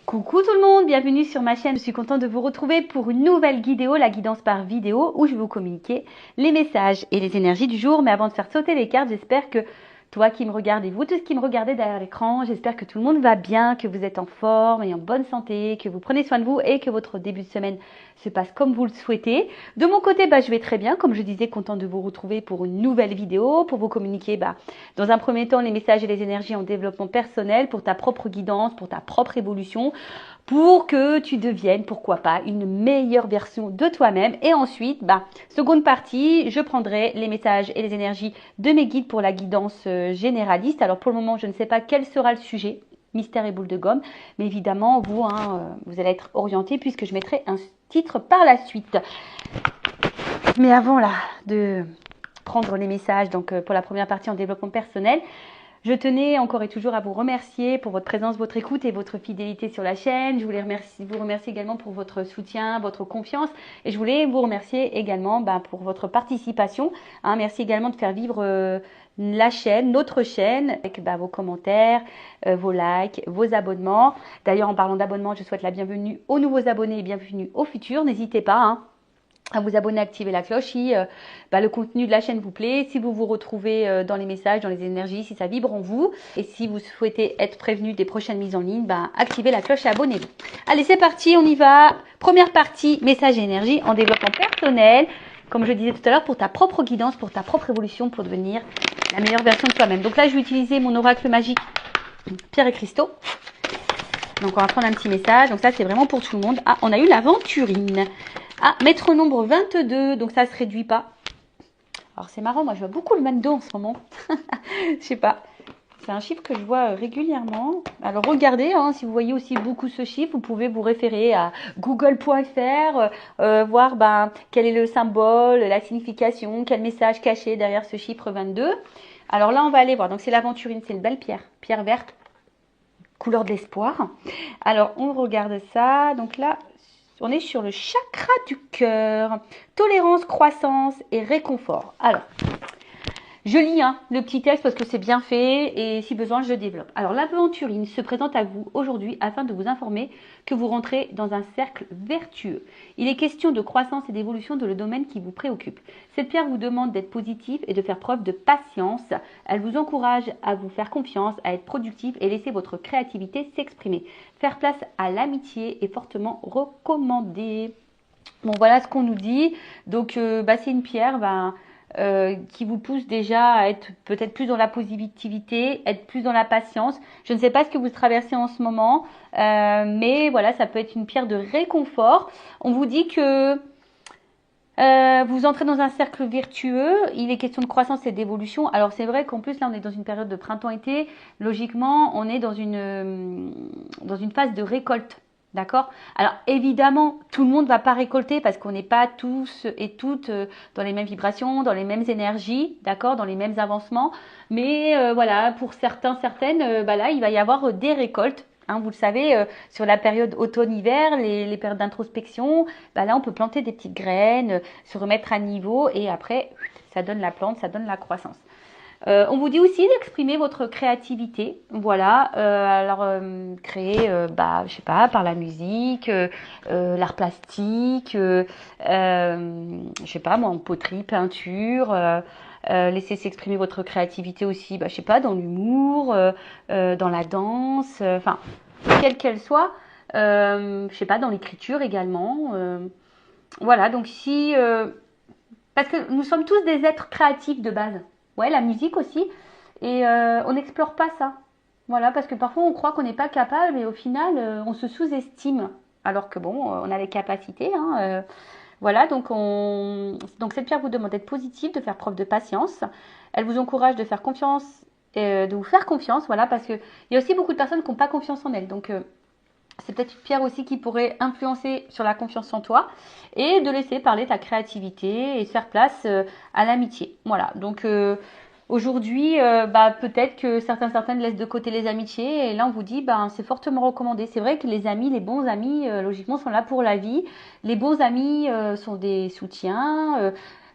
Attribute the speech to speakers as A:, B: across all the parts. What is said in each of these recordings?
A: Coucou tout le monde, bienvenue sur ma chaîne. Je suis contente de vous retrouver pour une nouvelle vidéo, la guidance par vidéo, où je vais vous communiquer les messages et les énergies du jour. Mais avant de faire sauter les cartes, j'espère que toi qui me regardez, vous tous qui me regardez derrière l'écran, j'espère que tout le monde va bien, que vous êtes en forme et en bonne santé, que vous prenez soin de vous et que votre début de semaine se passe comme vous le souhaitez. De mon côté, je vais très bien, comme je disais, contente de vous retrouver pour une nouvelle vidéo, pour vous communiquer dans un premier temps les messages et les énergies en développement personnel, pour ta propre guidance, pour ta propre évolution, pour que tu deviennes, pourquoi pas, une meilleure version de toi-même. Et ensuite, seconde partie, je prendrai les messages et les énergies de mes guides pour la guidance généraliste. Alors pour le moment, je ne sais pas quel sera le sujet, mystère et boule de gomme, mais évidemment, vous allez être orienté puisque je mettrai un titre par la suite. Mais avant de prendre les messages, donc pour la première partie en développement personnel, je tenais encore et toujours à vous remercier pour votre présence, votre écoute et votre fidélité sur la chaîne. Je voulais vous remercier également pour votre soutien, votre confiance. Et je voulais vous remercier également pour votre participation. Merci également de faire vivre la chaîne, notre chaîne, avec vos commentaires, vos likes, vos abonnements. D'ailleurs, en parlant d'abonnements, je souhaite la bienvenue aux nouveaux abonnés et bienvenue aux futurs. N'hésitez pas à vous abonner, activer la cloche si le contenu de la chaîne vous plaît, si vous vous retrouvez dans les messages, dans les énergies, si ça vibre en vous. Et si vous souhaitez être prévenu des prochaines mises en ligne, activez la cloche et abonnez-vous. Allez, c'est parti, on y va. Première partie, message et énergie en développement personnel. Comme je disais tout à l'heure, pour ta propre guidance, pour ta propre évolution, pour devenir la meilleure version de toi-même. Donc là, je vais utiliser mon oracle magique Pierre et Cristaux. Donc on va prendre un petit message. Donc ça, c'est vraiment pour tout le monde. On a eu l'aventurine. Maître nombre 22, donc ça se réduit pas. Alors c'est marrant, moi je vois beaucoup le 22 en ce moment. Je sais pas. C'est un chiffre que je vois régulièrement. Alors regardez, si vous voyez aussi beaucoup ce chiffre, vous pouvez vous référer à google.fr, voir quel est le symbole, la signification, quel message caché derrière ce chiffre 22. Alors là, on va aller voir. Donc c'est l'aventurine, c'est une belle pierre verte, couleur de l'espoir. Alors on regarde ça. Donc là, on est sur le chakra du cœur. Tolérance, croissance et réconfort. Alors, je lis le petit texte parce que c'est bien fait et si besoin, je développe. Alors, l'aventurine se présente à vous aujourd'hui afin de vous informer que vous rentrez dans un cercle vertueux. Il est question de croissance et d'évolution dans le domaine qui vous préoccupe. Cette pierre vous demande d'être positif et de faire preuve de patience. Elle vous encourage à vous faire confiance, à être productif et laisser votre créativité s'exprimer. Faire place à l'amitié est fortement recommandé. Bon, voilà ce qu'on nous dit. Donc, c'est une pierre qui vous pousse déjà à être peut-être plus dans la positivité, être plus dans la patience. Je ne sais pas ce que vous traversez en ce moment, mais voilà, ça peut être une pierre de réconfort. On vous dit que vous entrez dans un cercle vertueux, il est question de croissance et d'évolution. Alors c'est vrai qu'en plus là on est dans une période de printemps-été, logiquement on est dans une phase de récolte. D'accord? Alors évidemment, tout le monde ne va pas récolter parce qu'on n'est pas tous et toutes dans les mêmes vibrations, dans les mêmes énergies, d'accord, dans les mêmes avancements. Mais voilà, pour certaines, là, il va y avoir des récoltes. Vous le savez, sur la période automne-hiver, les périodes d'introspection, là, on peut planter des petites graines, se remettre à niveau et après, ça donne la plante, ça donne la croissance. On vous dit aussi d'exprimer votre créativité, voilà, créer, je sais pas, par la musique, l'art plastique, je sais pas moi, en poterie, peinture, laissez s'exprimer votre créativité aussi, je sais pas, dans l'humour, dans la danse, quelle qu'elle soit, je sais pas, dans l'écriture également, voilà, donc parce que nous sommes tous des êtres créatifs de base. Ouais, la musique aussi. Et on n'explore pas ça. Voilà, parce que parfois on croit qu'on n'est pas capable et au final on se sous-estime. Alors que on a les capacités. Voilà, donc cette pierre vous demande d'être positive, de faire preuve de patience. Elle vous encourage de faire confiance, de vous faire confiance, voilà, parce qu'il y a aussi beaucoup de personnes qui n'ont pas confiance en elles. Donc c'est peut-être une pierre aussi qui pourrait influencer sur la confiance en toi et de laisser parler ta créativité et faire place à l'amitié. Voilà, donc aujourd'hui, peut-être que certaines laissent de côté les amitiés et là on vous dit, c'est fortement recommandé. C'est vrai que les amis, les bons amis, logiquement, sont là pour la vie. Les bons amis sont des soutiens.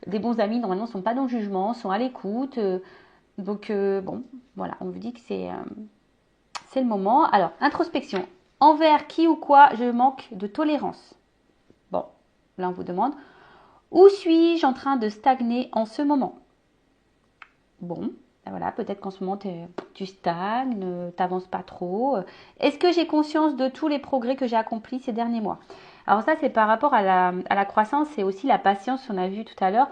A: Des bons amis, normalement, ne sont pas dans le jugement, sont à l'écoute. Donc, voilà, on vous dit que c'est le moment. Alors, introspection. Envers qui ou quoi je manque de tolérance. Bon, là on vous demande. Où suis-je en train de stagner en ce moment? Bon, voilà, peut-être qu'en ce moment tu stagnes, tu n'avances pas trop. Est-ce que j'ai conscience de tous les progrès que j'ai accomplis ces derniers mois? Alors ça, c'est par rapport à la croissance et aussi la patience qu'on a vu tout à l'heure.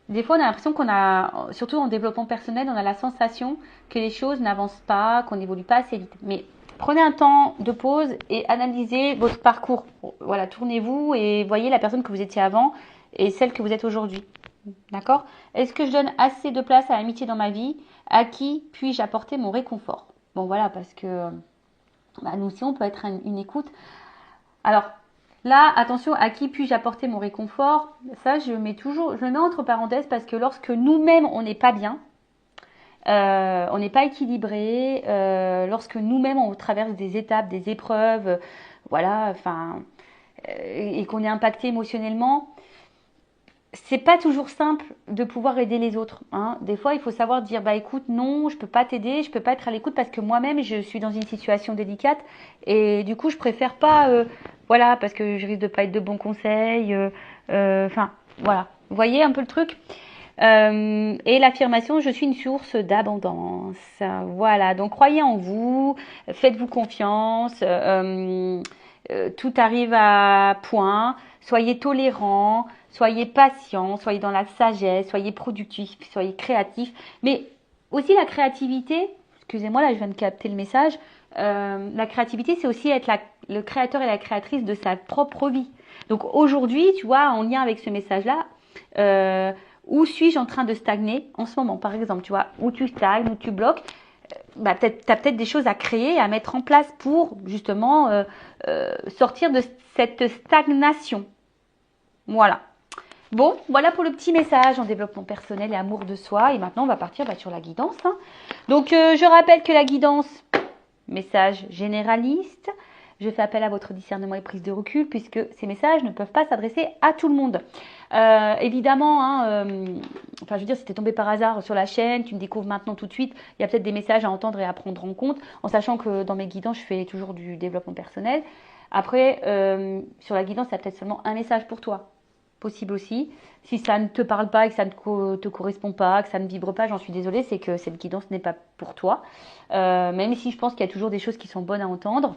A: Des fois, on a l'impression qu'on a, surtout en développement personnel, on a la sensation que les choses n'avancent pas, qu'on n'évolue pas assez vite. Mais prenez un temps de pause et analysez votre parcours. Voilà, tournez-vous et voyez la personne que vous étiez avant et celle que vous êtes aujourd'hui. D'accord? Est-ce que je donne assez de place à l'amitié dans ma vie? À qui puis-je apporter mon réconfort? Bon, voilà, parce que nous aussi, on peut être une écoute. Alors, là, attention, à qui puis-je apporter mon réconfort? Ça, je le mets entre parenthèses parce que lorsque nous-mêmes, on n'est pas bien, on n'est pas équilibré, lorsque nous-mêmes, on traverse des étapes, des épreuves, voilà, enfin, et qu'on est impacté émotionnellement, c'est pas toujours simple de pouvoir aider les autres. Hein. Des fois, il faut savoir dire bah écoute, non, je peux pas t'aider, je peux pas être à l'écoute parce que moi-même je suis dans une situation délicate et du coup je préfère pas, voilà, parce que je risque de pas être de bons conseils. Enfin, voilà. Vous voyez un peu le truc. Et l'affirmation, je suis une source d'abondance. Voilà. Donc croyez en vous, faites-vous confiance. Tout arrive à point. Soyez tolérant, soyez patient, soyez dans la sagesse, soyez productif, soyez créatif. Mais aussi la créativité, excusez-moi, là je viens de capter le message, la créativité c'est aussi être le créateur et la créatrice de sa propre vie. Donc aujourd'hui, tu vois, en lien avec ce message-là, où suis-je en train de stagner en ce moment, par exemple, tu vois, où tu stagnes, où tu bloques, bah, tu as peut-être des choses à créer, à mettre en place pour justement sortir de cette stagnation. Voilà. Bon, voilà pour le petit message en développement personnel et amour de soi. Et maintenant, on va partir sur la guidance. Hein. Donc, je rappelle que la guidance, message généraliste. Je fais appel à votre discernement et prise de recul puisque ces messages ne peuvent pas s'adresser à tout le monde. Évidemment, hein, enfin je veux dire, si tu es tombé par hasard sur la chaîne, tu me découvres maintenant tout de suite, il y a peut-être des messages à entendre et à prendre en compte, en sachant que dans mes guidances, je fais toujours du développement personnel. Après, sur la guidance, il y a peut-être seulement un message pour toi. Possible aussi. Si ça ne te parle pas et que ça ne te correspond pas, que ça ne vibre pas, j'en suis désolée, c'est que cette guidance n'est pas pour toi. Même si je pense qu'il y a toujours des choses qui sont bonnes à entendre.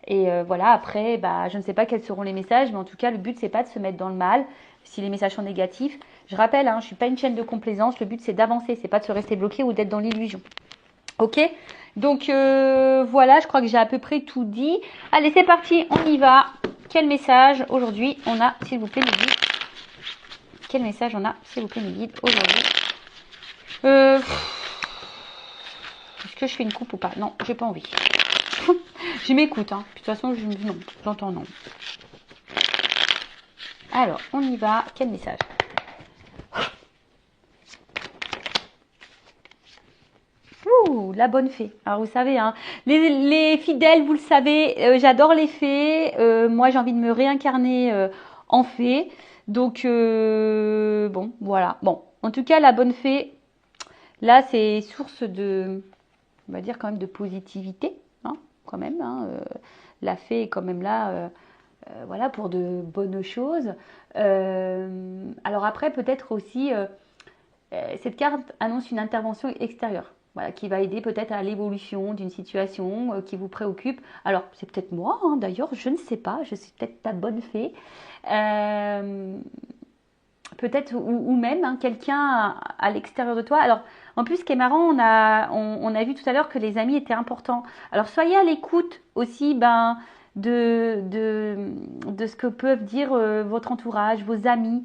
A: Et voilà, après, je ne sais pas quels seront les messages, mais en tout cas, le but, c'est pas de se mettre dans le mal si les messages sont négatifs. Je rappelle, hein, je suis pas une chaîne de complaisance, le but, c'est d'avancer, c'est pas de se rester bloqué ou d'être dans l'illusion. Ok? Donc, voilà, je crois que j'ai à peu près tout dit. Allez, c'est parti, on y va. Quel message aujourd'hui on a, s'il vous plaît, mes guides? Quel message on a, s'il vous plaît, mes guides, aujourd'hui? Est-ce que je fais une coupe ou pas? Non, j'ai pas envie. Je m'écoute, hein. De toute façon, non, j'entends non. Alors, on y va. Quel message? Ouh, la bonne fée. Alors, vous savez, hein, les fidèles, vous le savez, j'adore les fées. Moi, j'ai envie de me réincarner en fée. Donc, bon, voilà. Bon, en tout cas, la bonne fée, là, c'est source de, on va dire quand même de positivité, hein, quand même. Hein, la fée est quand même là, voilà, pour de bonnes choses. Alors après, peut-être aussi, cette carte annonce une intervention extérieure. Voilà, qui va aider peut-être à l'évolution d'une situation qui vous préoccupe. Alors, c'est peut-être moi, hein, d'ailleurs, je ne sais pas, je suis peut-être ta bonne fée. Peut-être, ou même hein, quelqu'un à l'extérieur de toi. Alors, en plus, ce qui est marrant, on a vu tout à l'heure que les amis étaient importants. Alors, soyez à l'écoute aussi de ce que peuvent dire votre entourage, vos amis,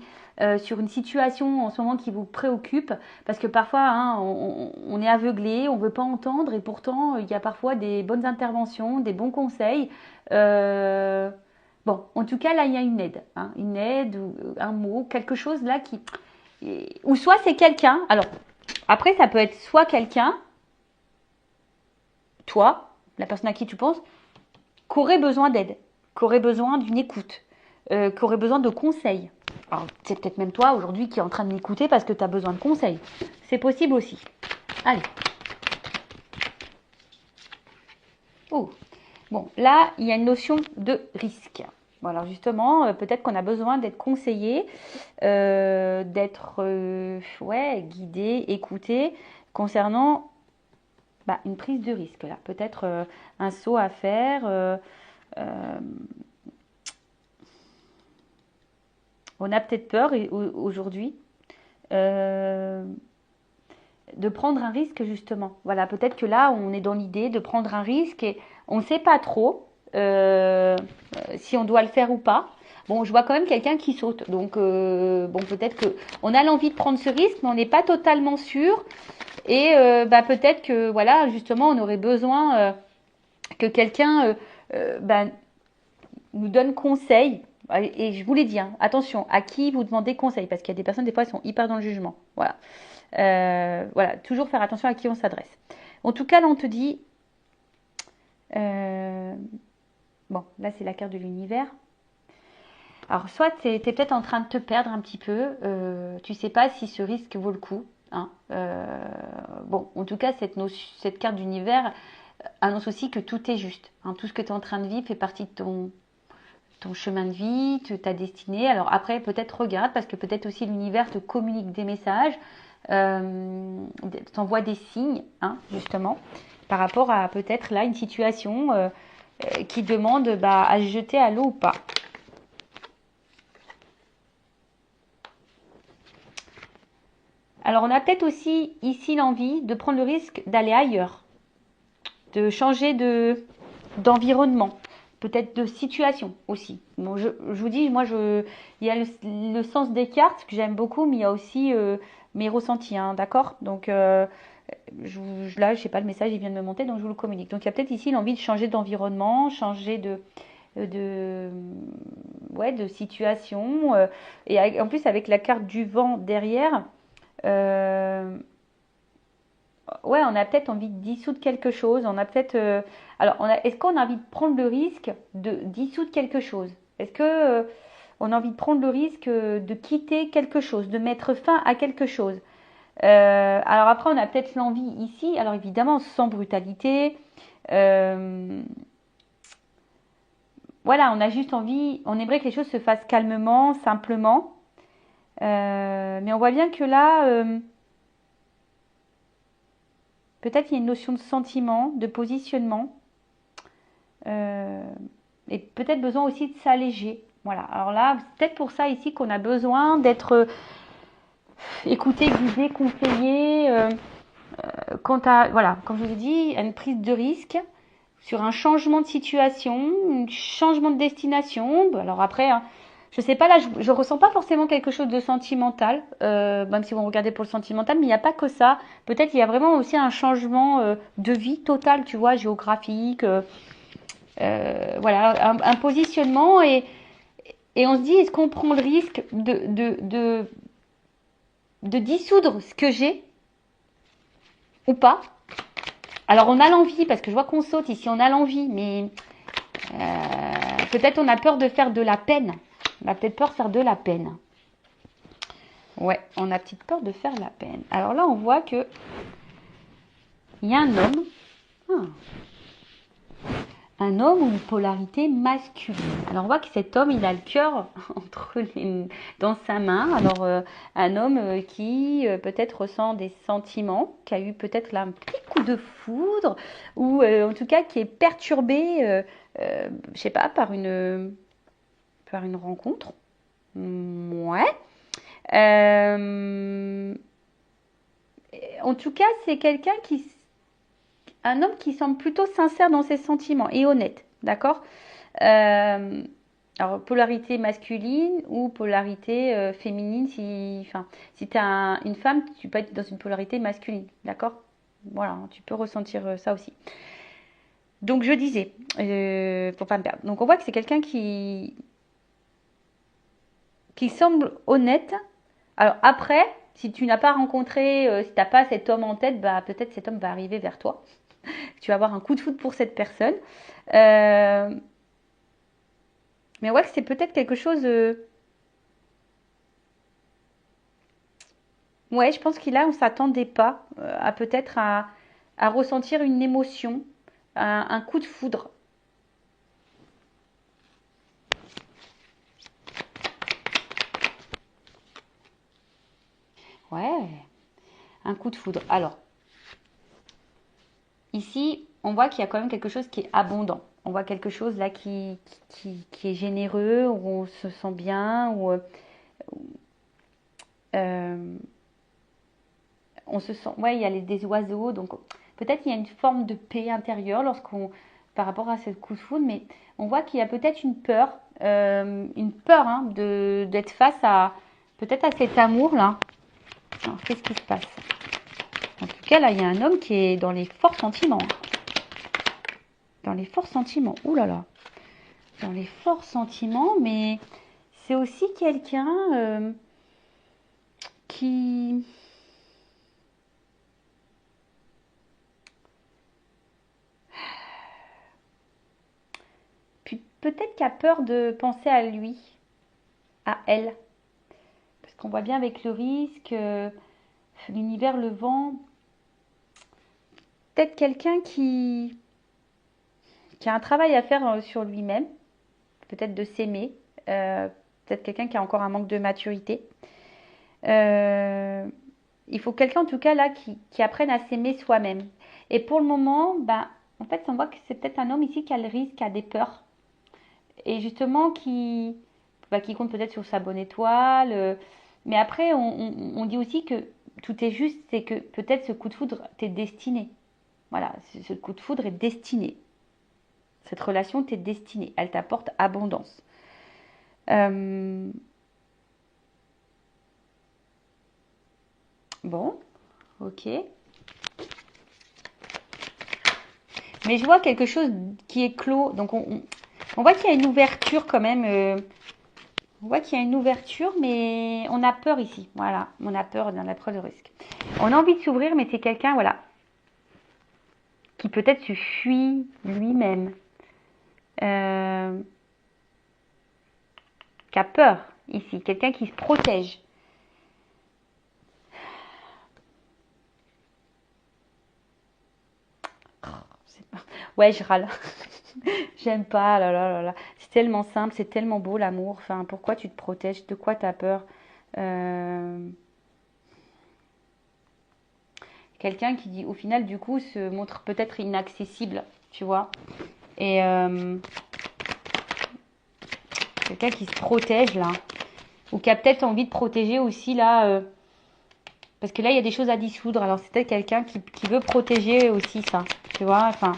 A: sur une situation en ce moment qui vous préoccupe, parce que parfois hein, on est aveuglé, on ne veut pas entendre, et pourtant il y a parfois des bonnes interventions, des bons conseils. Bon, en tout cas là il y a une aide ou un mot, quelque chose là qui, ou soit c'est quelqu'un. Alors après ça peut être soit quelqu'un, toi, la personne à qui tu penses, qui aurait besoin d'aide, qui aurait besoin d'une écoute, qui aurait besoin de conseils. Alors, c'est peut-être même toi aujourd'hui qui est en train de m'écouter parce que tu as besoin de conseils. C'est possible aussi. Allez. Oh. Bon, là, il y a une notion de risque. Bon, alors justement, peut-être qu'on a besoin d'être conseillé, d'être ouais, guidé, écouté concernant une prise de risque. Là, peut-être un saut à faire. Euh, on a peut-être peur aujourd'hui de prendre un risque justement. Voilà, peut-être que là, on est dans l'idée de prendre un risque et on ne sait pas trop si on doit le faire ou pas. Bon, je vois quand même quelqu'un qui saute, donc bon, peut-être que on a l'envie de prendre ce risque, mais on n'est pas totalement sûr. Et peut-être que voilà, justement, on aurait besoin que quelqu'un nous donne conseil. Et je vous l'ai dit, hein, attention, à qui vous demandez conseil, parce qu'il y a des personnes, des fois, elles sont hyper dans le jugement. Voilà. Voilà, toujours faire attention à qui on s'adresse. En tout cas, là, on te dit... bon, là, c'est la carte de l'univers. Alors, soit tu es peut-être en train de te perdre un petit peu. Tu sais pas si ce risque vaut le coup. Hein. Bon, en tout cas, cette carte d'univers annonce aussi que tout est juste. Hein. Tout ce que tu es en train de vivre fait partie de ton chemin de vie, ta destinée. Alors après, peut-être regarde, parce que peut-être aussi l'univers te communique des messages, t'envoie des signes, hein, justement, par rapport à peut-être là une situation qui demande à se jeter à l'eau ou pas. Alors on a peut-être aussi ici l'envie de prendre le risque d'aller ailleurs, de changer d'environnement. Peut-être de situation aussi. Bon, je vous dis, moi, il y a le sens des cartes que j'aime beaucoup, mais il y a aussi mes ressentis, hein, d'accord? Donc là, je sais pas, le message, il vient de me monter, donc je vous le communique. Donc il y a peut-être ici l'envie de changer d'environnement, changer de situation. Et en plus, avec la carte du vent derrière, euh, ouais, on a peut-être envie de dissoudre quelque chose. On a peut-être. Alors, est-ce qu'on a envie de prendre le risque de dissoudre quelque chose? Est-ce que on a envie de prendre le risque de quitter quelque chose, de mettre fin à quelque chose? Alors après, on a peut-être l'envie ici. Alors évidemment, sans brutalité. Voilà, on a juste envie. On aimerait que les choses se fassent calmement, simplement. Mais on voit bien que là. Peut-être il y a une notion de sentiment, de positionnement, et peut-être besoin aussi de s'alléger. Voilà. Alors là, c'est peut-être pour ça ici qu'on a besoin d'être écouté, guidé, conseillé. Quant à, voilà, comme je vous ai dit, à une prise de risque sur un changement de situation, un changement de destination. Alors après, hein, je sais pas, là, je ressens pas forcément quelque chose de sentimental, même si vous regardez pour le sentimental, mais il n'y a pas que ça. Peut-être il y a vraiment aussi un changement de vie total, tu vois, géographique, voilà, un positionnement et on se dit, est-ce qu'on prend le risque de dissoudre ce que j'ai ou pas? Alors on a l'envie, parce que je vois qu'on saute ici, on a l'envie, mais peut-être on a peur de faire de la peine. On a peut-être peur de faire de la peine. Ouais, on a petite peur de faire la peine. Alors là, on voit que il y a un homme. Un homme ou une polarité masculine. Alors on voit que cet homme, il a le cœur dans sa main. Alors un homme qui peut-être ressent des sentiments, qui a eu peut-être là un petit coup de foudre, ou en tout cas qui est perturbé, je sais pas, par une rencontre. Ouais. En tout cas, c'est un homme qui semble plutôt sincère dans ses sentiments et honnête, d'accord? Alors, polarité masculine ou polarité féminine, si tu es une femme, tu peux être dans une polarité masculine, d'accord? Voilà, tu peux ressentir ça aussi. Donc, je disais, pour pas me perdre. Donc, on voit que c'est quelqu'un qui semble honnête. Alors, après, si tu n'as pas rencontré, si tu n'as pas cet homme en tête, peut-être cet homme va arriver vers toi. Tu vas avoir un coup de foudre pour cette personne. Mais on voit que c'est peut-être quelque chose. Ouais, je pense qu'il a, on s'attendait pas à peut-être à ressentir une émotion, un coup de foudre. un coup de foudre. Alors, ici, on voit qu'il y a quand même quelque chose qui est abondant. On voit quelque chose là qui est généreux, où on se sent bien, où on se sent... Ouais, il y a des oiseaux, donc peut-être il y a une forme de paix intérieure par rapport à ce coup de foudre, mais on voit qu'il y a peut-être une peur hein, d'être face à peut-être à cet amour-là. Alors, qu'est-ce qui se passe? En tout cas, là, il y a un homme qui est dans les forts sentiments. Dans les forts sentiments. Ouh là là. Dans les forts sentiments, mais c'est aussi quelqu'un qui... Puis peut-être qui a peur de penser à lui, à elle. Parce qu'on voit bien avec le risque, l'univers, le vent. Peut-être quelqu'un qui a un travail à faire sur lui-même. Peut-être de s'aimer. Peut-être quelqu'un qui a encore un manque de maturité. Il faut quelqu'un en tout cas là qui apprenne à s'aimer soi-même. Et pour le moment, ben, en fait, on voit que c'est peut-être un homme ici qui a le risque, qui a des peurs. Et justement qui compte peut-être sur sa bonne étoile. Mais après, on dit aussi que tout est juste, c'est que peut-être ce coup de foudre t'est destiné. Voilà, ce coup de foudre est destiné. Cette relation t'est destinée. Elle t'apporte abondance. Bon, ok. Mais je vois quelque chose qui est clos. Donc on voit qu'il y a une ouverture quand même. On voit qu'il y a une ouverture, mais on a peur ici. Voilà, on a peur dans la preuve de risque. On a envie de s'ouvrir, mais c'est quelqu'un, voilà, qui peut-être se fuit lui-même. Qui a peur ici. Quelqu'un qui se protège. Ouais, je râle. J'aime pas, là, là, là, là. C'est tellement simple, c'est tellement beau l'amour. Enfin, pourquoi tu te protèges? De quoi tu as peur? Quelqu'un qui dit, au final, du coup, se montre peut-être inaccessible, tu vois. Et quelqu'un qui se protège, là. Ou qui a peut-être envie de protéger aussi, là. Parce que là, il y a des choses à dissoudre. Alors, c'est peut-être quelqu'un qui veut protéger aussi ça, tu vois. Enfin,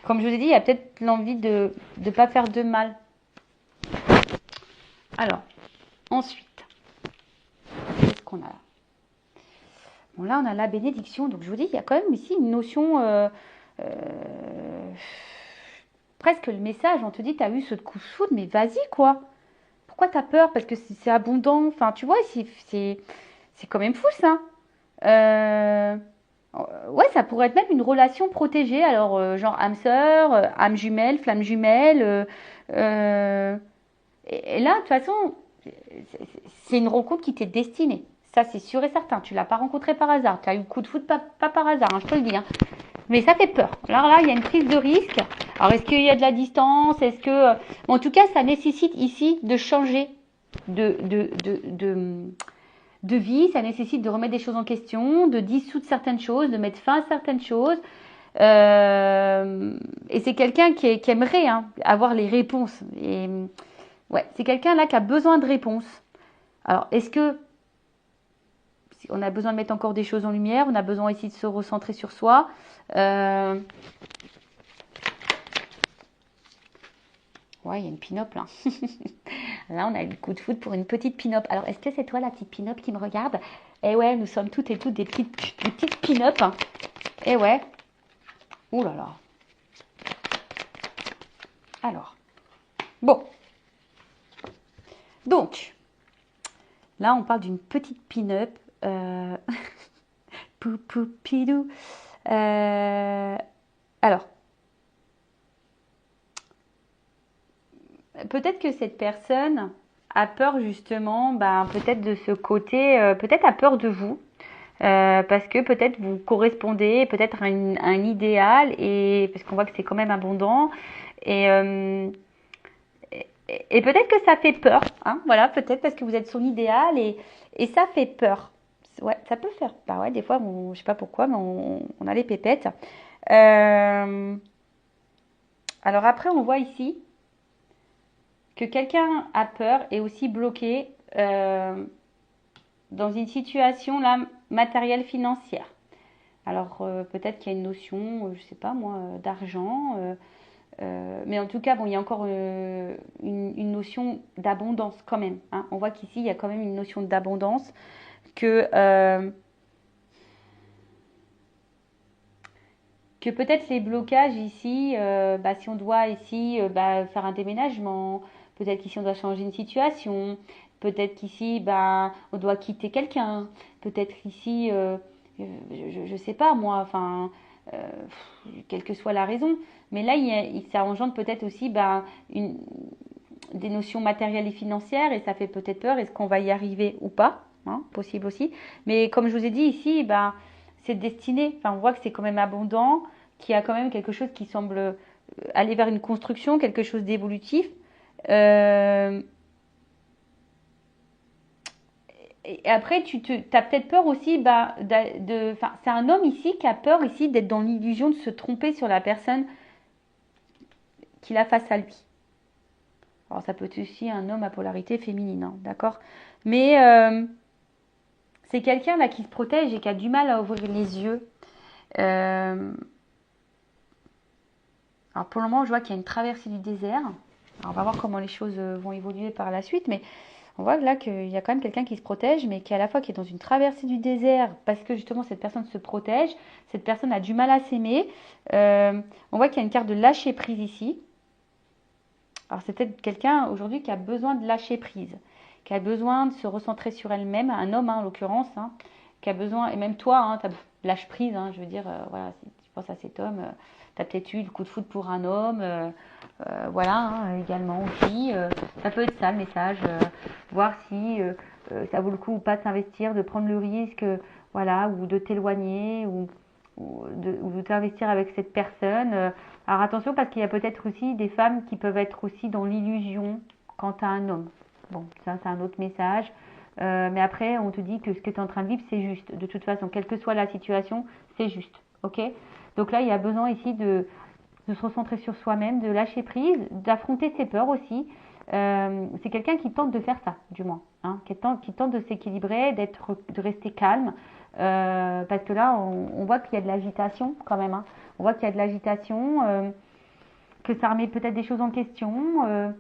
A: comme je vous ai dit, il y a peut-être l'envie de ne pas faire de mal. Alors, ensuite, qu'est-ce qu'on a là? Bon, là, on a la bénédiction. Donc, je vous dis, il y a quand même ici une notion... presque le message, on te dit, tu as eu ce coup de foudre, mais vas-y, quoi. Pourquoi tu as peur? Parce que c'est abondant. Enfin, tu vois, c'est quand même fou, ça. Ouais, ça pourrait être même une relation protégée. Alors, genre âme sœur, âme jumelle, flamme jumelle. Et là, de toute façon, c'est une rencontre qui t'est destinée. Ça, c'est sûr et certain. Tu l'as pas rencontré par hasard. Tu as eu le coup de foudre pas par hasard, hein, je te le dis. Hein. Mais ça fait peur. Alors là, il y a une prise de risque. Alors, est-ce qu'il y a de la distance? Est-ce que... En tout cas, ça nécessite ici de changer de vie. Ça nécessite de remettre des choses en question, de dissoudre certaines choses, de mettre fin à certaines choses. Et c'est quelqu'un qui aimerait avoir les réponses. Et ouais, c'est quelqu'un là qui a besoin de réponses. Alors, est-ce que on a besoin de mettre encore des choses en lumière? On a besoin ici de se recentrer sur soi. Ouais, il y a une pin-up là. Là, on a eu le coup de foudre pour une petite pin-up. Alors, est-ce que c'est toi la petite pin-up qui me regarde? Eh ouais, nous sommes toutes et toutes des petites pin-up. Hein. Eh ouais. Ouh là là. Alors. Bon. Donc. Là, on parle d'une petite pin-up. Poupou-pidou. Alors. Peut-être que cette personne a peur justement, peut-être de ce côté, peut-être a peur de vous, parce que peut-être vous correspondez peut-être à un idéal, et parce qu'on voit que c'est quand même abondant, et, peut-être que ça fait peur, hein, voilà, peut-être parce que vous êtes son idéal, et ça fait peur. Ouais, ça peut faire. Bah ouais, des fois, je sais pas pourquoi, mais on a les pépettes. Euh, alors après, on voit ici que quelqu'un a peur et aussi bloqué dans une situation là matérielle financière. Alors peut-être qu'il y a une notion, je sais pas moi, d'argent, mais en tout cas, bon, il y a encore une notion d'abondance quand même, hein. On voit qu'ici, il y a quand même une notion d'abondance que peut-être les blocages ici, bah, si on doit ici bah, faire un déménagement, peut-être qu'ici on doit changer une situation, peut-être qu'ici bah, on doit quitter quelqu'un, peut-être ici, je sais pas moi, enfin, euh, quelle que soit la raison, mais là ça engendre peut-être aussi bah, des notions matérielles et financières et ça fait peut-être peur, est-ce qu'on va y arriver ou pas, hein, possible aussi, mais comme je vous ai dit ici, bah, c'est destiné, enfin on voit que c'est quand même abondant, qu'il y a quand même quelque chose qui semble aller vers une construction, quelque chose d'évolutif. Euh, et après, as peut-être peur aussi, bah, c'est un homme ici qui a peur ici d'être dans l'illusion de se tromper sur la personne qu'il a face à lui. Alors ça peut être aussi un homme à polarité féminine, hein, d'accord. Mais c'est quelqu'un là qui se protège et qui a du mal à ouvrir les yeux. Euh, alors pour le moment, je vois qu'il y a une traversée du désert. Alors on va voir comment les choses vont évoluer par la suite, mais on voit là qu'il y a quand même quelqu'un qui se protège, mais qui à la fois qui est dans une traversée du désert, parce que justement cette personne se protège, cette personne a du mal à s'aimer. On voit qu'il y a une carte de lâcher prise ici. Alors c'est peut-être quelqu'un aujourd'hui qui a besoin de lâcher prise, qui a besoin de se recentrer sur elle-même, un homme hein, en l'occurrence, hein, qui a besoin, et même toi, hein, lâche prise, hein, je veux dire, voilà, si tu penses à cet homme, tu as peut-être eu le coup de foudre pour un homme, voilà, hein, également aussi, ça peut être ça le message, voir si ça vaut le coup ou pas de s'investir, de prendre le risque, voilà, ou de t'éloigner, ou de t'investir avec cette personne. Alors attention parce qu'il y a peut-être aussi des femmes qui peuvent être aussi dans l'illusion quant à un homme. Bon, ça c'est un autre message. Mais après, on te dit que ce que tu es en train de vivre, c'est juste. De toute façon, quelle que soit la situation, c'est juste. Ok. Donc là, il y a besoin ici de se recentrer sur soi-même, de lâcher prise, d'affronter ses peurs aussi. C'est quelqu'un qui tente de faire ça, du moins, hein, qui tente de s'équilibrer, de rester calme, parce que là, on voit qu'il y a de l'agitation quand même, hein. On voit qu'il y a de l'agitation, que ça remet peut-être des choses en question,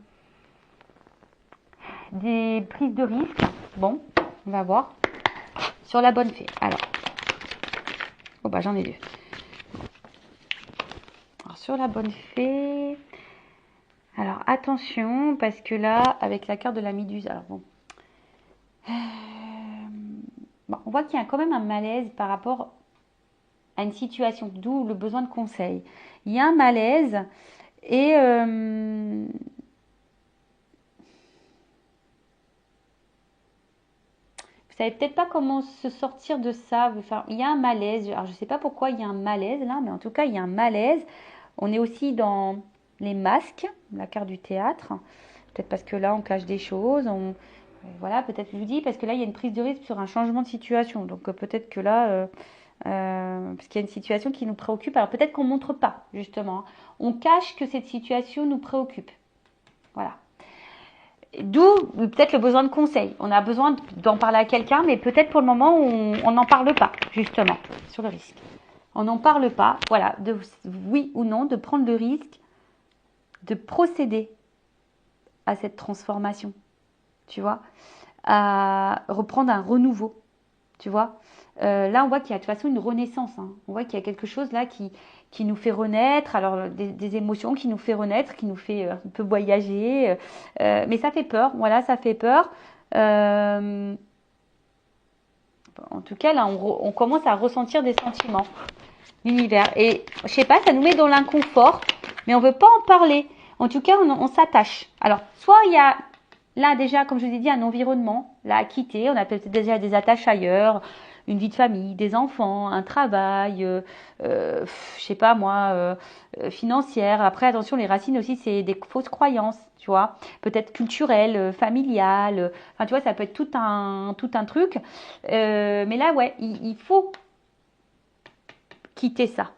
A: des prises de risques. Bon, on va voir sur la bonne fée. Alors, oh bah j'en ai deux. Alors sur la bonne fée. Alors attention, parce que là, avec la carte de la Méduse, alors bon. Bon, on voit qu'il y a quand même un malaise par rapport à une situation, d'où le besoin de conseil. Il y a un malaise et vous savez peut-être pas comment se sortir de ça. Enfin, il y a un malaise. Alors je ne sais pas pourquoi il y a un malaise là, mais en tout cas il y a un malaise. On est aussi dans les masques, la carte du théâtre. Peut-être parce que là on cache des choses. Voilà, peut-être je vous dis parce que là il y a une prise de risque sur un changement de situation. Donc peut-être que là, parce qu'il y a une situation qui nous préoccupe. Alors peut-être qu'on ne montre pas justement, hein. On cache que cette situation nous préoccupe. Voilà. D'où peut-être le besoin de conseil. On a besoin d'en parler à quelqu'un, mais peut-être pour le moment, on n'en parle pas, justement, sur le risque. On n'en parle pas, voilà, de oui ou non, de prendre le risque de procéder à cette transformation, tu vois, à reprendre un renouveau, tu vois. Là, on voit qu'il y a de toute façon une renaissance, hein. On voit qu'il y a quelque chose là qui nous fait renaître, alors des émotions qui nous fait renaître, qui nous fait un peu voyager, mais ça fait peur, voilà, ça fait peur. En tout cas, là, on commence à ressentir des sentiments, l'univers. Et je sais pas, ça nous met dans l'inconfort, mais on veut pas en parler. En tout cas, on s'attache. Alors, soit il y a là déjà, comme je vous ai dit, un environnement là à quitter. On a peut-être déjà des attaches ailleurs. une vie de famille, des enfants, un travail, je sais pas moi, financière. Après, attention, les racines aussi, c'est des fausses croyances, tu vois. Peut-être culturelles, familiales. Enfin, tu vois, ça peut être tout un truc. Mais là, ouais, il faut quitter ça.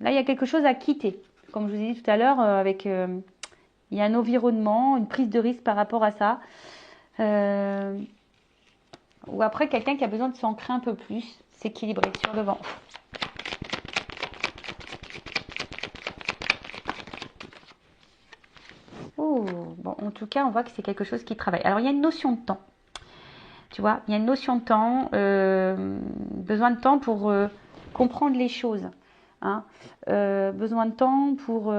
A: Là, il y a quelque chose à quitter. Comme je vous ai dit tout à l'heure, il y a un environnement, une prise de risque par rapport à ça. Ou après, quelqu'un qui a besoin de s'ancrer un peu plus, s'équilibrer sur le vent. Oh, bon, en tout cas, on voit que c'est quelque chose qui travaille. Alors, il y a une notion de temps. Tu vois, il y a une notion de temps, besoin de temps pour comprendre les choses. Hein. Besoin de temps pour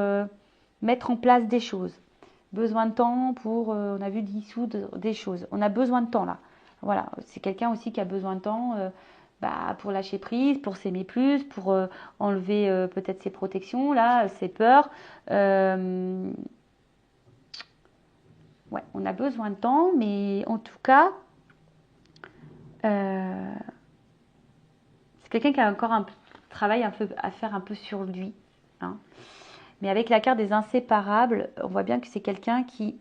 A: mettre en place des choses. Besoin de temps pour, on a vu, dissoudre des choses. On a besoin de temps là. Voilà, c'est quelqu'un aussi qui a besoin de temps pour lâcher prise, pour s'aimer plus, pour enlever peut-être ses protections, là, ses peurs. Ouais, on a besoin de temps, mais en tout cas, c'est quelqu'un qui a encore un travail un peu à faire un peu sur lui. Hein. Mais avec la carte des inséparables, on voit bien que c'est quelqu'un qui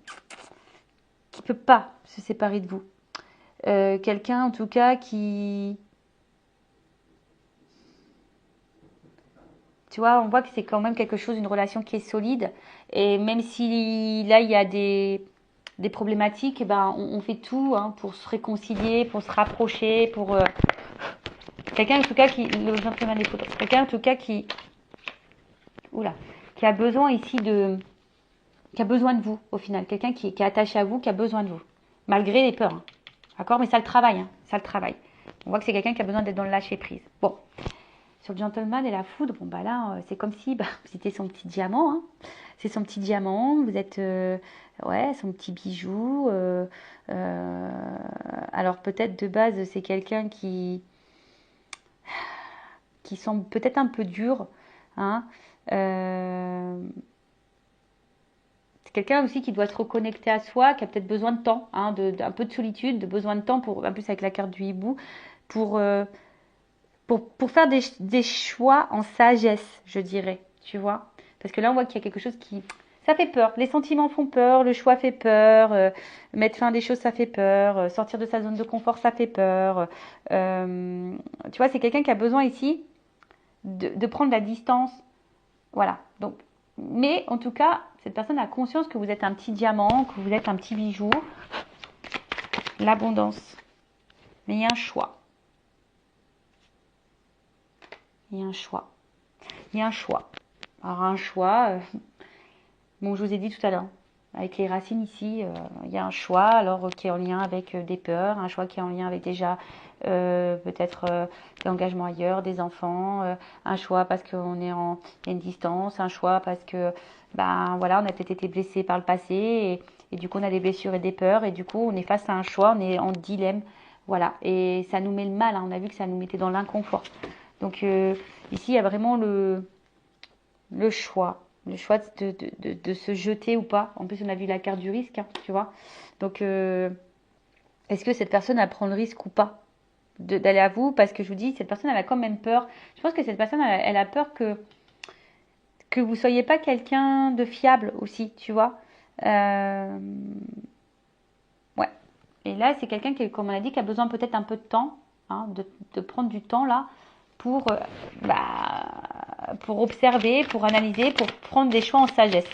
A: peut pas se séparer de vous. Quelqu'un en tout cas qui... Tu vois, on voit que c'est quand même quelque chose, une relation qui est solide. Et même si là, il y a des problématiques, eh ben, on fait tout hein, pour se réconcilier, pour se rapprocher, pour... quelqu'un en tout cas qui... Le gentleman des photos. Quelqu'un en tout cas qui... Oula. Qui a besoin ici de... Qui a besoin de vous, au final. Quelqu'un qui est attaché à vous, qui a besoin de vous. Malgré les peurs. Hein. D'accord. Mais ça le travaille. Hein. Ça le travaille. On voit que c'est quelqu'un qui a besoin d'être dans le lâcher-prise. Bon. Sur le gentleman et la foudre, bon bah là, c'est comme si vous étiez son petit diamant. Hein. C'est son petit diamant. Vous êtes... ouais, son petit bijou. Alors peut-être de base, c'est quelqu'un qui semble peut-être un peu dur. Hein. C'est quelqu'un aussi qui doit se reconnecter à soi, qui a peut-être besoin de temps, hein, un peu de solitude, de besoin de temps pour, en plus avec la carte du hibou, pour, pour faire des choix en sagesse, je dirais, tu vois. Parce que là, on voit qu'il y a quelque chose qui... Ça fait peur. Les sentiments font peur, le choix fait peur, mettre fin à des choses, ça fait peur, sortir de sa zone de confort, ça fait peur. Tu vois, c'est quelqu'un qui a besoin ici de prendre la distance. Voilà. Donc, mais en tout cas, cette personne a conscience que vous êtes un petit diamant, que vous êtes un petit bijou. L'abondance. Mais il y a un choix. Il y a un choix. Il y a un choix. Alors un choix, bon je vous ai dit tout à l'heure, avec les racines ici, il y a un choix alors qui est en lien avec des peurs, un choix qui est en lien avec déjà peut-être l'engagement ailleurs, des enfants, un choix parce qu'on est en il y a une distance, un choix parce que ben voilà on a peut-être été blessé par le passé et du coup on a des blessures et des peurs et du coup on est face à un choix, on est en dilemme, voilà et ça nous met le mal, hein, on a vu que ça nous mettait dans l'inconfort. Donc ici il y a vraiment le choix de se jeter ou pas. En plus, on a vu la carte du risque, hein, tu vois. Donc, est-ce que cette personne, elle prend le risque ou pas d'aller à vous? Parce que je vous dis, cette personne, elle a quand même peur. Je pense que cette personne, elle a peur que vous soyez pas quelqu'un de fiable aussi, tu vois. Ouais. Et là, c'est quelqu'un qui, comme on a dit, qui a besoin peut-être un peu de temps, hein, de prendre du temps là pour, pour observer, pour analyser, pour prendre des choix en sagesse.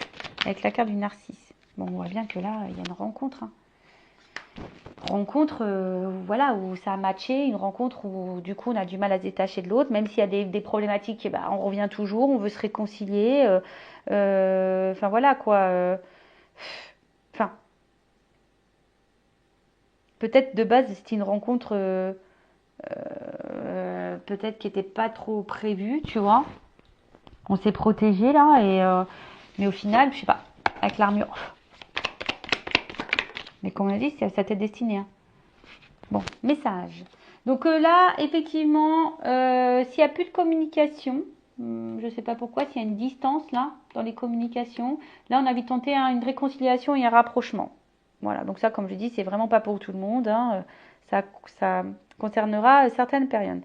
A: Avec la carte du narcisse. Bon, on voit bien que là, il y a une rencontre. Hein. Rencontre, voilà, où ça a matché, une rencontre où du coup on a du mal à se détacher de l'autre, même s'il y a des problématiques, on revient toujours, on veut se réconcilier. Enfin voilà quoi. Enfin, peut-être de base c'était une rencontre peut-être qui n'était pas trop prévue, tu vois. On s'est protégé là, mais au final, je sais pas, avec l'armure. Mais comme on a dit, c'est à sa tête destinée. Hein. Bon, message. Donc là, effectivement, s'il n'y a plus de communication, je ne sais pas pourquoi, s'il y a une distance là, dans les communications, là on a envie de tenter une réconciliation et un rapprochement. Voilà, donc ça, comme je dis, c'est vraiment pas pour tout le monde. Hein. Ça concernera certaines périodes.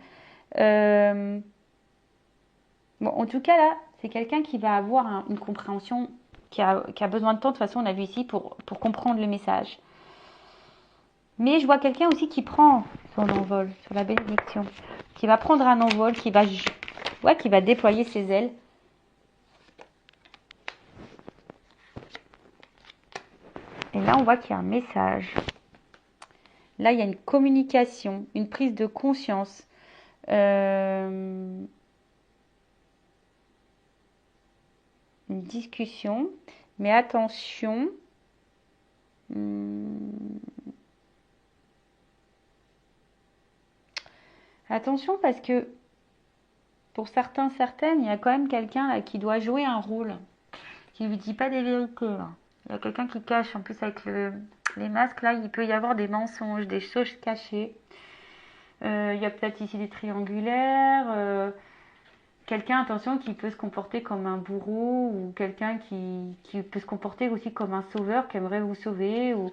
A: Bon, en tout cas, là, c'est quelqu'un qui va avoir une compréhension, qui a besoin de temps. De toute façon, on a vu ici, pour comprendre le message. Mais je vois quelqu'un aussi qui prend son envol sur la bénédiction, qui va prendre un envol, qui va déployer ses ailes. Et là, on voit qu'il y a un message. Là, il y a une communication, une prise de conscience. Une discussion. Mais attention. Attention parce que pour certains, certaines, il y a quand même quelqu'un là qui doit jouer un rôle, qui ne lui dit pas des vérités. Là. Il y a quelqu'un qui cache. En plus, avec les masques, là, il peut y avoir des mensonges, des choses cachées. Il y a peut-être ici des triangulaires. Quelqu'un, attention, qui peut se comporter comme un bourreau ou quelqu'un qui peut se comporter aussi comme un sauveur qui aimerait vous sauver ou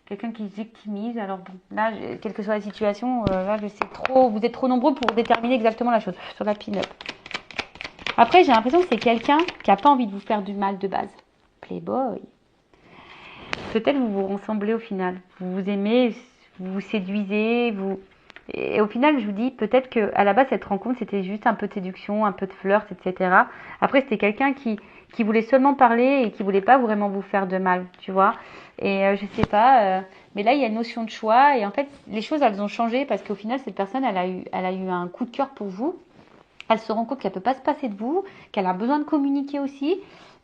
A: quelqu'un qui se victimise. Alors bon, là, quelle que soit la situation, là, je sais trop, vous êtes trop nombreux pour déterminer exactement la chose sur la pin-up. Après, j'ai l'impression que c'est quelqu'un qui n'a pas envie de vous faire du mal de base. Playboy. Peut-être vous vous ressemblez au final. Vous vous aimez, vous vous séduisez, Et au final, je vous dis, peut-être qu'à la base, cette rencontre, c'était juste un peu de séduction, un peu de flirt, etc. Après, c'était quelqu'un qui voulait seulement parler et qui voulait pas vraiment vous faire de mal, tu vois. Et je sais pas, mais là, il y a une notion de choix. Et en fait, les choses, elles ont changé parce qu'au final, cette personne, elle a eu un coup de cœur pour vous. Elle se rend compte qu'elle peut pas se passer de vous, qu'elle a besoin de communiquer aussi.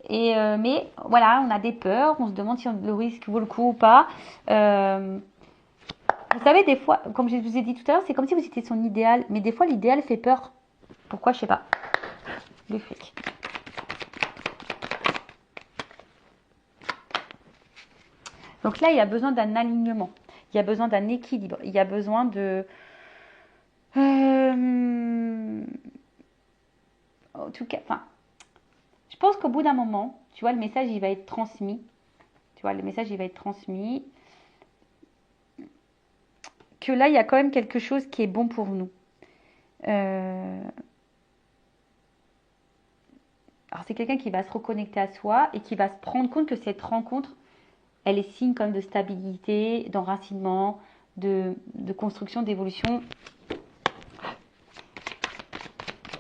A: Et mais voilà, on a des peurs, on se demande si le risque vaut le coup ou pas. Vous savez, des fois, comme je vous ai dit tout à l'heure, c'est comme si vous étiez son idéal. Mais des fois, l'idéal fait peur. Pourquoi? Je sais pas. Le fric. Donc là, il y a besoin d'un alignement. Il y a besoin d'un équilibre. Il y a besoin de... En tout cas, enfin, je pense qu'au bout d'un moment, tu vois, le message, il va être transmis. Tu vois, le message, il va être transmis. Que là, il y a quand même quelque chose qui est bon pour nous. Alors, c'est quelqu'un qui va se reconnecter à soi et qui va se rendre compte que cette rencontre, elle est signe comme de stabilité, d'enracinement, de construction, d'évolution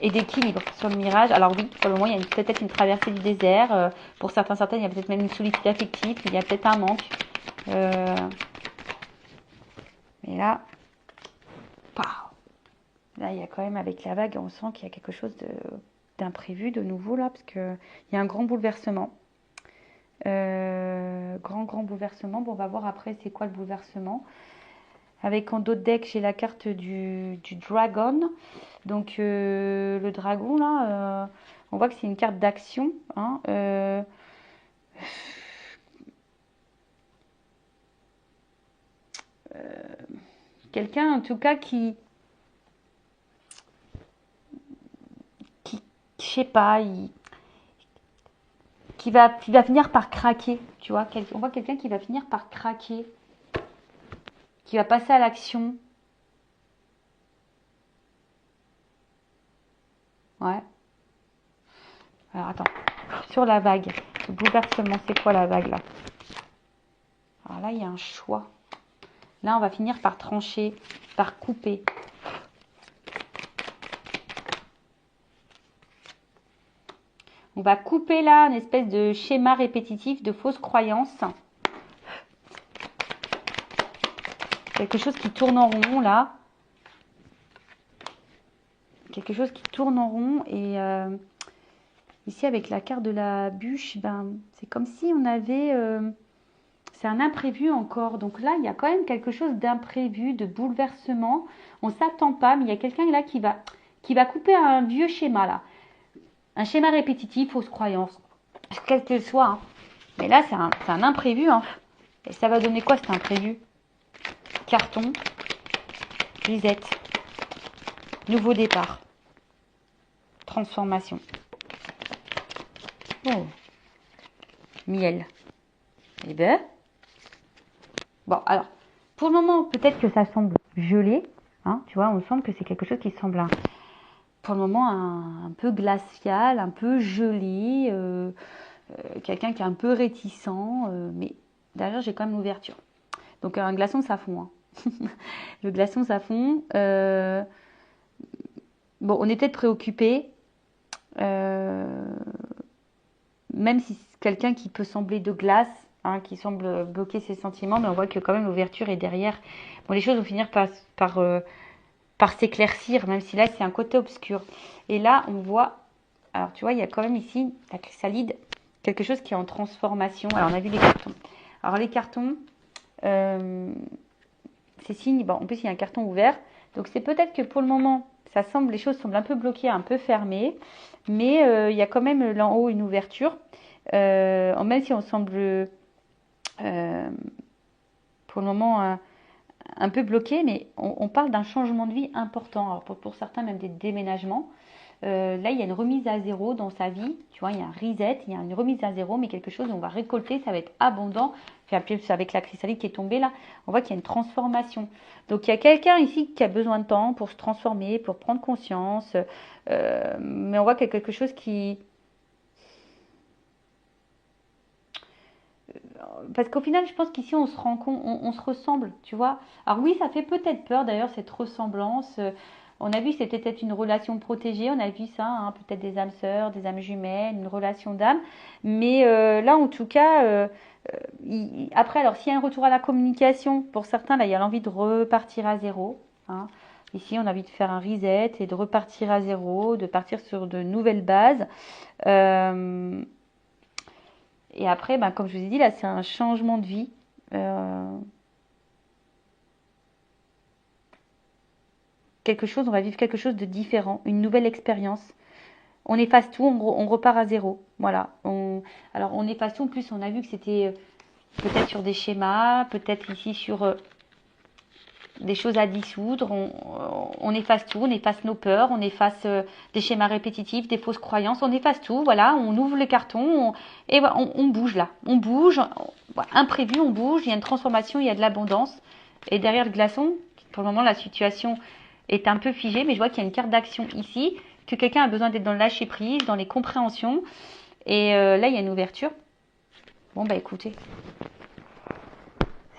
A: et d'équilibre sur le mirage. Alors oui, pour le moment, il y a peut-être une traversée du désert. Pour certains, certaines, il y a peut-être même une solitude affective. Il y a peut-être un manque. Mais là, là, il y a quand même, avec la vague, on sent qu'il y a quelque chose d'imprévu de nouveau là, parce qu'il y a un grand bouleversement. Grand bouleversement. Bon, on va voir après c'est quoi le bouleversement. Avec en dos de deck, j'ai la carte du dragon. Donc le dragon là, on voit que c'est une carte d'action. Hein, quelqu'un en tout cas qui je sais pas, qui va finir par craquer, tu vois. On voit quelqu'un qui va finir par craquer, qui va passer à l'action. Ouais. Alors attends, sur la vague, le bouleversement, c'est quoi la vague là? Alors là, il y a un choix. Là, on va finir par trancher, par couper. On va couper là une espèce de schéma répétitif de fausses croyances. Quelque chose qui tourne en rond là. Quelque chose qui tourne en rond. Et ici avec la carte de la bûche, ben, c'est comme si on avait... c'est un imprévu encore. Donc là, il y a quand même quelque chose d'imprévu, de bouleversement. On ne s'attend pas, mais il y a quelqu'un là qui va couper un vieux schéma là. Un schéma répétitif, fausse croyance, quel qu'elle soit. Hein. Mais là, c'est un imprévu. Hein. Et ça va donner quoi cet imprévu? Carton, grisette, nouveau départ, transformation. Oh, miel. Eh ben, bon, alors, pour le moment, peut-être que ça semble gelé. Hein, tu vois, on sent que c'est quelque chose qui semble pour le moment un peu glacial, un peu gelé, quelqu'un qui est un peu réticent, mais derrière j'ai quand même l'ouverture. Donc un glaçon ça fond. Hein. Le glaçon ça fond. Bon, on est peut-être préoccupé, même si c'est quelqu'un qui peut sembler de glace, hein, qui semble bloquer ses sentiments, mais on voit que quand même l'ouverture est derrière. Bon, les choses vont finir par s'éclaircir, même si là c'est un côté obscur. Et là on voit, alors tu vois, il y a quand même ici la chrysalide, quelque chose qui est en transformation. Alors on a vu les cartons. Alors les cartons, c'est signe, bon, en plus il y a un carton ouvert, donc c'est peut-être que pour le moment, les choses semblent un peu bloquées, un peu fermées, mais il y a quand même là en haut une ouverture, même si on semble pour le moment un peu bloqué, mais on parle d'un changement de vie important. Alors pour certains, même des déménagements. Là, il y a une remise à zéro dans sa vie. Tu vois, il y a un reset, il y a une remise à zéro, mais quelque chose où on va récolter, ça va être abondant. Puis avec la chrysalide qui est tombée là, on voit qu'il y a une transformation. Donc, il y a quelqu'un ici qui a besoin de temps pour se transformer, pour prendre conscience. Mais on voit qu'il y a quelque chose qui... Parce qu'au final, je pense qu'ici, on se rend compte, on se ressemble, tu vois. Alors oui, ça fait peut-être peur, d'ailleurs, cette ressemblance. On a vu que c'était peut-être une relation protégée, on a vu ça, hein, peut-être des âmes sœurs, des âmes jumelles, une relation d'âme. Mais là, en tout cas, après, alors s'il y a un retour à la communication, pour certains, là, il y a l'envie de repartir à zéro. Hein. Ici, on a envie de faire un reset et de repartir à zéro, de partir sur de nouvelles bases. Euh, et après, ben, comme je vous ai dit, là, c'est un changement de vie. Quelque chose, on va vivre quelque chose de différent, une nouvelle expérience. On efface tout, on repart à zéro. Voilà. Alors on efface tout. En plus, on a vu que c'était peut-être sur des schémas, peut-être ici sur des choses à dissoudre. On efface tout, on efface nos peurs, on efface des schémas répétitifs, des fausses croyances. On efface tout. Voilà. On ouvre les cartons et voilà, on bouge là. On bouge. Imprévu, on bouge. Il y a une transformation, il y a de l'abondance. Et derrière le glaçon, pour le moment, la situation est un peu figée, mais je vois qu'il y a une carte d'action ici, que quelqu'un a besoin d'être dans le lâcher prise, dans les compréhensions. Et là, il y a une ouverture. Bon, bah écoutez,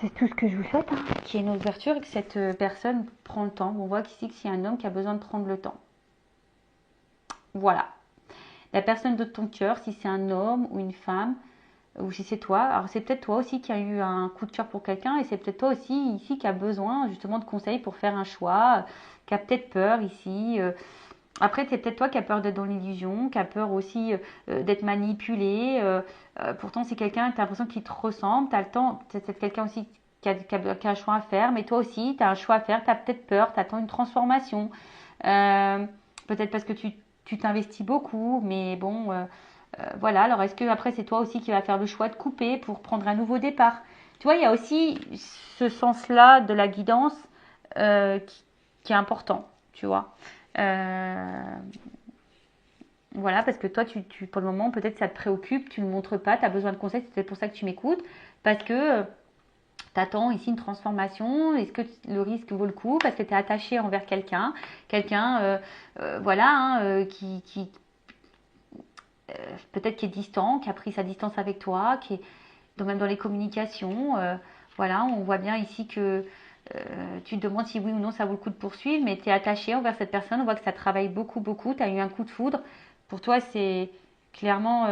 A: c'est tout ce que je vous souhaite, hein, qu'il y ait une ouverture et que cette personne prend le temps. On voit qu'ici, que c'est un homme qui a besoin de prendre le temps. Voilà. La personne de ton cœur, si c'est un homme ou une femme, ou si c'est toi, alors c'est peut-être toi aussi qui a eu un coup de cœur pour quelqu'un et c'est peut-être toi aussi ici qui a besoin justement de conseils pour faire un choix, qui a peut-être peur ici. Après, c'est peut-être toi qui as peur d'être dans l'illusion, qui a peur aussi d'être manipulé. Pourtant, c'est quelqu'un, tu as l'impression qu'il te ressemble, tu as le temps, c'est quelqu'un aussi qui a un choix à faire, mais toi aussi, tu as un choix à faire, tu as peut-être peur, tu attends une transformation. Peut-être parce que tu t'investis beaucoup, mais bon, voilà. Alors, est-ce que après, c'est toi aussi qui vas faire le choix de couper pour prendre un nouveau départ? Tu vois, il y a aussi ce sens-là de la guidance qui est important, tu vois. Euh, voilà, parce que toi, pour le moment, peut-être ça te préoccupe, tu ne le montres pas, tu as besoin de conseils, c'est peut-être pour ça que tu m'écoutes, parce que tu attends ici une transformation, est-ce que le risque vaut le coup, parce que tu es attaché envers quelqu'un, voilà, hein, qui peut-être qui est distant, qui a pris sa distance avec toi, qui est même dans les communications, voilà, on voit bien ici que tu te demandes si oui ou non ça vaut le coup de poursuivre, mais tu es attaché envers cette personne, on voit que ça travaille beaucoup, beaucoup, tu as eu un coup de foudre. Pour toi, c'est clairement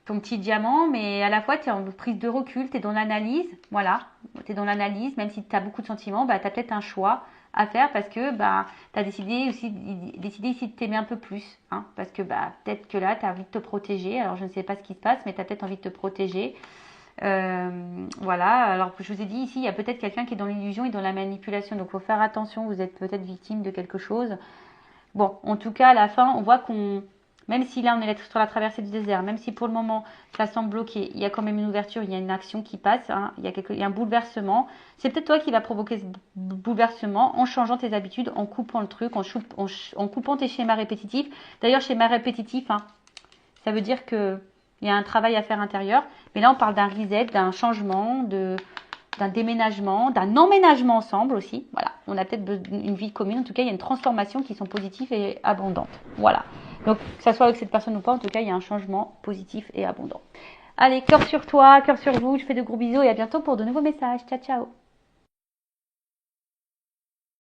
A: ton petit diamant, mais à la fois, tu es en prise de recul, tu es dans l'analyse, voilà, tu es dans l'analyse, même si tu as beaucoup de sentiments, bah, tu as peut-être un choix à faire parce que bah, tu as décidé ici de t'aimer un peu plus, hein, parce que bah, peut-être que là, tu as envie de te protéger, alors je ne sais pas ce qui se passe, mais tu as peut-être envie de te protéger. Voilà, alors je vous ai dit ici, il y a peut-être quelqu'un qui est dans l'illusion et dans la manipulation, donc il faut faire attention, vous êtes peut-être victime de quelque chose. Bon, en tout cas, à la fin, on voit même si là on est sur la traversée du désert, même si pour le moment ça semble bloqué, il y a quand même une ouverture, il y a une action qui passe, hein, il y a un bouleversement. C'est peut-être toi qui vas provoquer ce bouleversement en changeant tes habitudes, en coupant le truc, en coupant tes schémas répétitifs. D'ailleurs, schéma répétitif, hein, ça veut dire que il y a un travail à faire intérieur. Mais là, on parle d'un reset, d'un changement, d'un déménagement, d'un emménagement ensemble aussi. Voilà, on a peut-être une vie commune. En tout cas, il y a une transformation qui sont positives et abondantes. Voilà. Donc, que ça soit avec cette personne ou pas, en tout cas, il y a un changement positif et abondant. Allez, cœur sur toi, cœur sur vous. Je fais de gros bisous et à bientôt pour de nouveaux messages. Ciao, ciao.